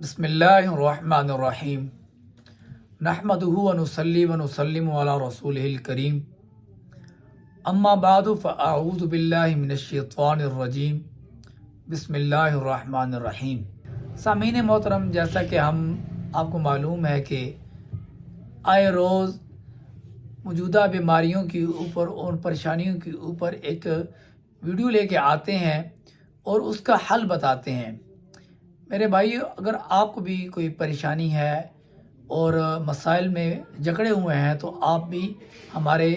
بسم اللہ الرحمن الرحیم نحمدہ ونصلی ونسلم علی رسولہ الکریم اما بعد فاعوذ باللہ من الشیطان الرجیم بسم اللہ الرحمن الرحیم۔ سامعین محترم، جیسا کہ آپ کو معلوم ہے کہ آئے روز موجودہ بیماریوں کے اوپر اور پریشانیوں کے اوپر ایک ویڈیو لے کے آتے ہیں اور اس کا حل بتاتے ہیں۔ میرے بھائی، اگر آپ کو بھی کوئی پریشانی ہے اور مسائل میں جکڑے ہوئے ہیں تو آپ بھی ہمارے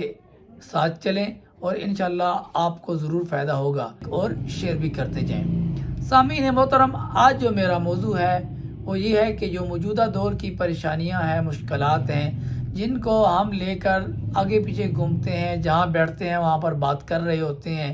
ساتھ چلیں اور انشاءاللہ آپ کو ضرور فائدہ ہوگا، اور شیئر بھی کرتے جائیں۔ سامعین محترم، آج جو میرا موضوع ہے وہ یہ ہے کہ جو موجودہ دور کی پریشانیاں ہیں، مشکلات ہیں، جن کو ہم لے کر آگے پیچھے گھومتے ہیں، جہاں بیٹھتے ہیں وہاں پر بات کر رہے ہوتے ہیں،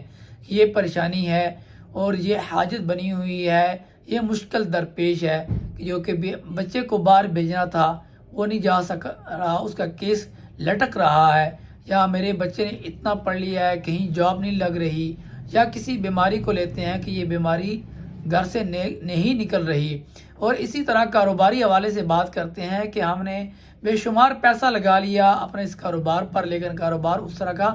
یہ پریشانی ہے اور یہ حاجت بنی ہوئی ہے، یہ مشکل درپیش ہے کہ جو کہ بچے کو باہر بھیجنا تھا وہ نہیں جا سک رہا، اس کا کیس لٹک رہا ہے، یا میرے بچے نے اتنا پڑھ لیا ہے کہیں جاب نہیں لگ رہی، یا کسی بیماری کو لیتے ہیں کہ یہ بیماری گھر سے نہیں نکل رہی، اور اسی طرح کاروباری حوالے سے بات کرتے ہیں کہ ہم نے بے شمار پیسہ لگا لیا اپنے اس کاروبار پر، لیکن کاروبار اس طرح کا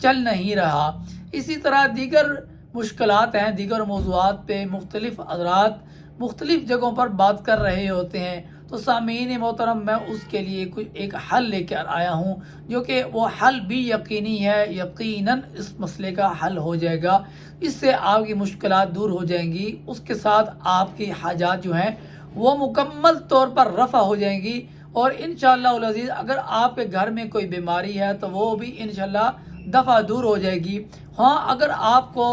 چل نہیں رہا۔ اسی طرح دیگر مشکلات ہیں، دیگر موضوعات پہ مختلف حضرات مختلف جگہوں پر بات کر رہے ہوتے ہیں۔ تو سامعین محترم، میں اس کے لیے ایک حل لے کر آیا ہوں، جو کہ وہ حل بھی یقینی ہے، یقیناً اس مسئلے کا حل ہو جائے گا، اس سے آپ کی مشکلات دور ہو جائیں گی، اس کے ساتھ آپ کی حاجات جو ہیں وہ مکمل طور پر رفع ہو جائیں گی، اور انشاءاللہ العزیز اگر آپ کے گھر میں کوئی بیماری ہے تو وہ بھی انشاءاللہ دفع دور ہو جائے گی۔ ہاں، اگر آپ کو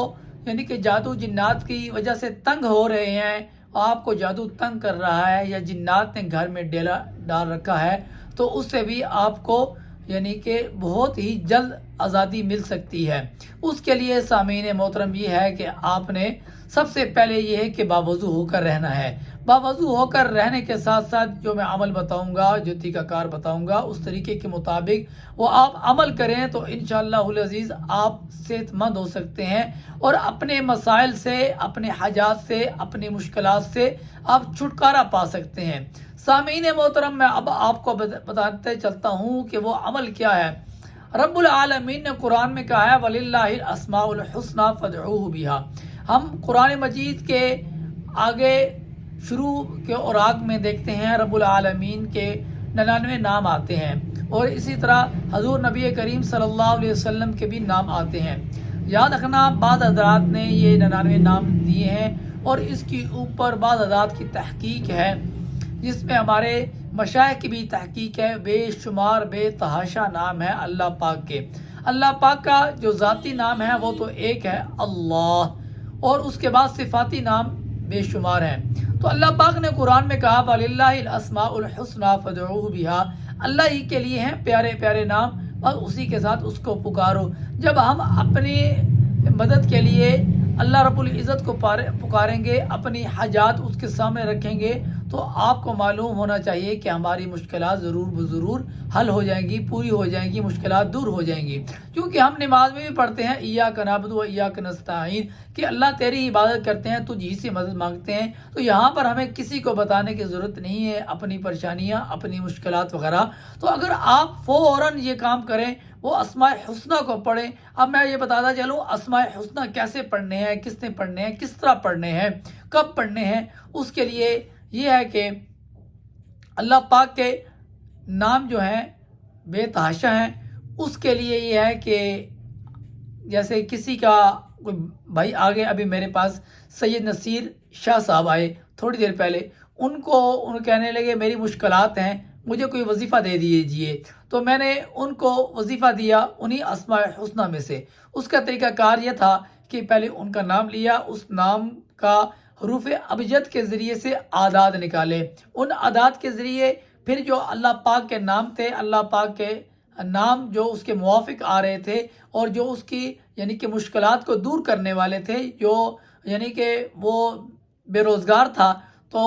یعنی کہ جادو جنات کی وجہ سے تنگ ہو رہے ہیں، آپ کو جادو تنگ کر رہا ہے یا جنات نے گھر میں ڈیلا ڈال رکھا ہے، تو اس سے بھی آپ کو یعنی کہ بہت ہی جلد آزادی مل سکتی ہے۔ اس کے لیے سامعین محترم یہ ہے کہ آپ نے سب سے پہلے یہ ہے کہ باوضو ہو کر رہنا ہے۔ باوضو ہو کر رہنے کے ساتھ ساتھ جو میں عمل بتاؤں گا، جو طریقہ کار بتاؤں گا، اس طریقے کے مطابق وہ آپ عمل کریں تو انشاءاللہ العزیز آپ صحت مند ہو سکتے ہیں، اور اپنے مسائل سے، اپنے حاجات سے، اپنی مشکلات سے آپ چھٹکارا پا سکتے ہیں۔ سامعین محترم، میں اب آپ کو بتاتے چلتا ہوں کہ وہ عمل کیا ہے۔ رب العالمین نے قرآن میں کہا ہے وَلِلَّهِ الْأَسْمَاءُ الْحُسْنَى فَادْعُوهُ بِهَا۔ ہم قرآن مجید کے آگے شروع کے اوراق میں دیکھتے ہیں رب العالمین کے 99 نام آتے ہیں، اور اسی طرح حضور نبی کریم صلی اللہ علیہ وسلم کے بھی نام آتے ہیں۔ یاد رکھنا، بعض حضرات نے یہ 99 نام دیے ہیں، اور اس کے اوپر بعض حضرات کی تحقیق ہے، جس میں ہمارے مشائخ کی بھی تحقیق ہے۔ بے شمار بے تحاشا نام ہے اللہ پاک کے۔ اللہ پاک کا جو ذاتی نام ہے وہ تو ایک ہے اللہ، اور اس کے بعد صفاتی نام بے شمار ہیں۔ تو اللہ پاک نے قرآن میں کہا وَلِلَّهِ الْأَسْمَاءُ الْحُسْنَى فَادْعُوهُ بِهَا، اللہ ہی کے لیے ہیں پیارے پیارے نام، بس اسی کے ساتھ اس کو پکارو۔ جب ہم اپنی مدد کے لیے اللہ رب العزت کو پکاریں گے، اپنی حاجات اس کے سامنے رکھیں گے، تو آپ کو معلوم ہونا چاہیے کہ ہماری مشکلات ضرور بضرور حل ہو جائیں گی، پوری ہو جائیں گی، مشکلات دور ہو جائیں گی۔ کیونکہ ہم نماز میں بھی پڑھتے ہیں ایاک نعبد و ایاک نستعین، کہ اللہ تیری عبادت کرتے ہیں، تجھ ہی سے مدد مانگتے ہیں۔ تو یہاں پر ہمیں کسی کو بتانے کی ضرورت نہیں ہے اپنی پریشانیاں، اپنی مشکلات وغیرہ۔ تو اگر آپ فوراً یہ کام کریں، وہ اسماء حسنہ کو پڑھیں۔ اب میں یہ بتاتا چلوں اسماء حسنہ کیسے پڑھنے ہیں، کس نے پڑھنے ہیں، کس طرح پڑھنے ہیں، کب پڑھنے ہیں۔ اس کے لیے یہ ہے کہ اللہ پاک کے نام جو ہیں بے تحاشا ہیں۔ اس کے لیے یہ ہے کہ جیسے کسی کا کوئی بھائی آگے، ابھی میرے پاس سید نصیر شاہ صاحب آئے تھوڑی دیر پہلے، ان کہنے لگے میری مشکلات ہیں، مجھے کوئی وظیفہ دے دیجئے۔ تو میں نے ان کو وظیفہ دیا انہی اسماء الحسنہ میں سے۔ اس کا طریقہ کار یہ تھا کہ پہلے ان کا نام لیا، اس نام کا حروف ابجد کے ذریعے سے اعداد نکالے، ان اعداد کے ذریعے پھر جو اللہ پاک کے نام تھے، اللہ پاک کے نام جو اس کے موافق آ رہے تھے، اور جو اس کی یعنی کہ مشکلات کو دور کرنے والے تھے، جو یعنی کہ وہ بے روزگار تھا، تو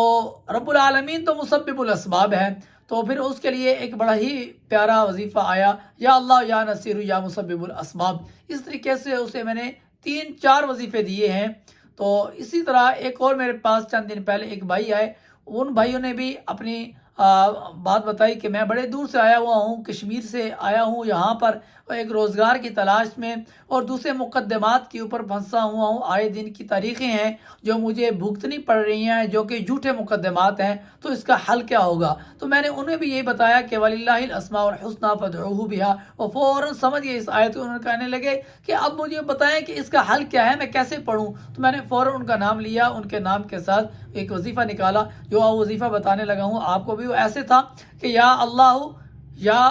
رب العالمین تو مسبب الاسباب ہے، تو پھر اس کے لیے ایک بڑا ہی پیارا وظیفہ آیا، یا اللہ یا نصیر یا مسبب الاسباب۔ اس طریقے سے اسے میں نے 3-4 وظیفے دیے ہیں۔ تو اسی طرح ایک اور میرے پاس چند دن پہلے ایک بھائی آئے، ان بھائیوں نے بھی اپنی بات بتائی کہ میں بڑے دور سے آیا ہوا ہوں، کشمیر سے آیا ہوں یہاں پر ایک روزگار کی تلاش میں، اور دوسرے مقدمات کے اوپر پھنسا ہوا ہوں، آئے دن کی تاریخیں ہیں جو مجھے بھگتنی پڑ رہی ہیں، جو کہ جھوٹے مقدمات ہیں، تو اس کا حل کیا ہوگا؟ تو میں نے انہیں بھی یہی بتایا کہ وَلِلَّهِ الْأَسْمَاءُ الْحُسْنَىٰ فَادْعُوهُ بِهَا، اور فوراً سمجھ گئے اس آیت کو، انہوں نے کہنے لگے کہ اب مجھے بتائیں کہ اس کا حل کیا ہے، میں کیسے پڑھوں؟ تو میں نے فوراً ان کا نام لیا، ان کے نام کے ساتھ ایک وظیفہ نکالا، جو وظیفہ بتانے لگا ہوں آپ کو بھی، وہ ایسے تھا کہ یا اللہ یا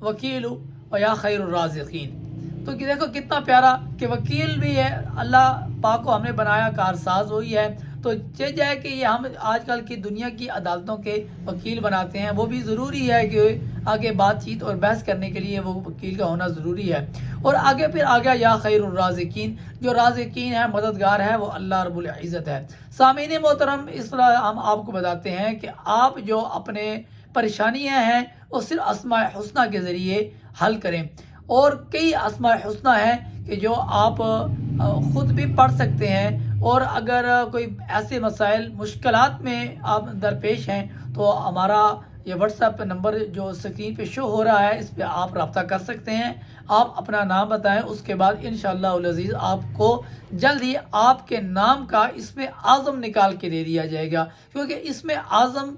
وکیل و یا خیر الرازقین۔ تو کہ دیکھو کتنا پیارا کہ وکیل بھی ہے، اللہ پاک کو ہم نے بنایا، کارساز وہی ہے، تو چل جائے کہ یہ ہم آج کل کی دنیا کی عدالتوں کے وکیل بناتے ہیں، وہ بھی ضروری ہے کہ آگے بات چیت اور بحث کرنے کے لیے وہ وکیل کا ہونا ضروری ہے۔ اور آگے پھر آگیا یا خیر الرازقین، جو رازقین ہے، مددگار ہے، وہ اللہ رب العزت ہے۔ سامعین محترم، اس طرح ہم آپ کو بتاتے ہیں کہ آپ جو اپنے پریشانیاں ہیں وہ صرف اسماء حسنہ کے ذریعے حل کریں، اور کئی اسماء حسنہ ہیں کہ جو آپ خود بھی پڑھ سکتے ہیں، اور اگر کوئی ایسے مسائل مشکلات میں آپ درپیش ہیں تو ہمارا یہ واٹس ایپ نمبر جو اسکرین پہ شو ہو رہا ہے، اس پہ آپ رابطہ کر سکتے ہیں۔ آپ اپنا نام بتائیں، اس کے بعد انشاءاللہ العزیز آپ کو جلد ہی آپ کے نام کا اسم اعظم نکال کے دے دیا جائے گا، کیونکہ اسم اعظم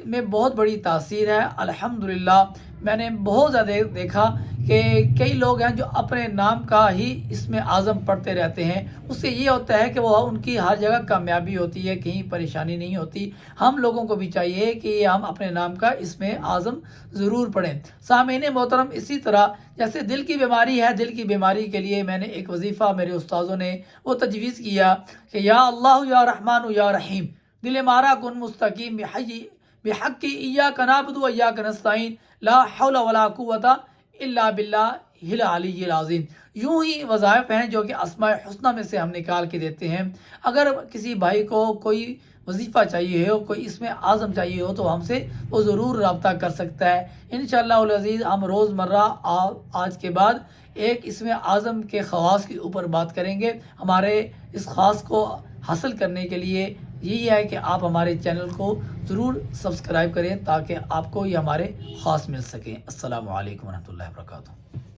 میں بہت بڑی تاثیر ہے۔ الحمدللہ میں نے بہت زیادہ دیکھا کہ کئی لوگ ہیں جو اپنے نام کا ہی اسم اعظم پڑھتے رہتے ہیں، اس سے یہ ہوتا ہے کہ وہ ان کی ہر جگہ کامیابی ہوتی ہے، کہیں پریشانی نہیں ہوتی۔ ہم لوگوں کو بھی چاہیے کہ ہم اپنے نام کا اسم اعظم ضرور پڑھیں۔ سامعین محترم، اسی طرح جیسے دل کی بیماری ہے، دل کی بیماری کے لیے میں نے ایک وظیفہ میرے استاذوں نے وہ تجویز کیا کہ یا اللہ یا رحمان یا رحیم، دل مارا کن مستقیم بحق ایاک نعبد و ایاک نستعین، لا حول ولا قوت الا باللہ العلی العظیم۔ یوں ہی وظائف ہیں جو کہ اسماء حسنہ میں سے ہم نکال کے دیتے ہیں۔ اگر کسی بھائی کو کوئی وظیفہ چاہیے ہو، کوئی اسم اعظم چاہیے ہو، تو ہم سے وہ ضرور رابطہ کر سکتا ہے۔ انشاءاللہ العزیز ہم روزمرہ آج کے بعد ایک اسم اعظم کے خواص کے اوپر بات کریں گے۔ ہمارے اس خاص کو حاصل کرنے کے لیے یہی ہے کہ آپ ہمارے چینل کو ضرور سبسکرائب کریں تاکہ آپ کو یہ ہمارے خاص مل سکیں۔ السلام علیکم ورحمۃ اللہ وبرکاتہ۔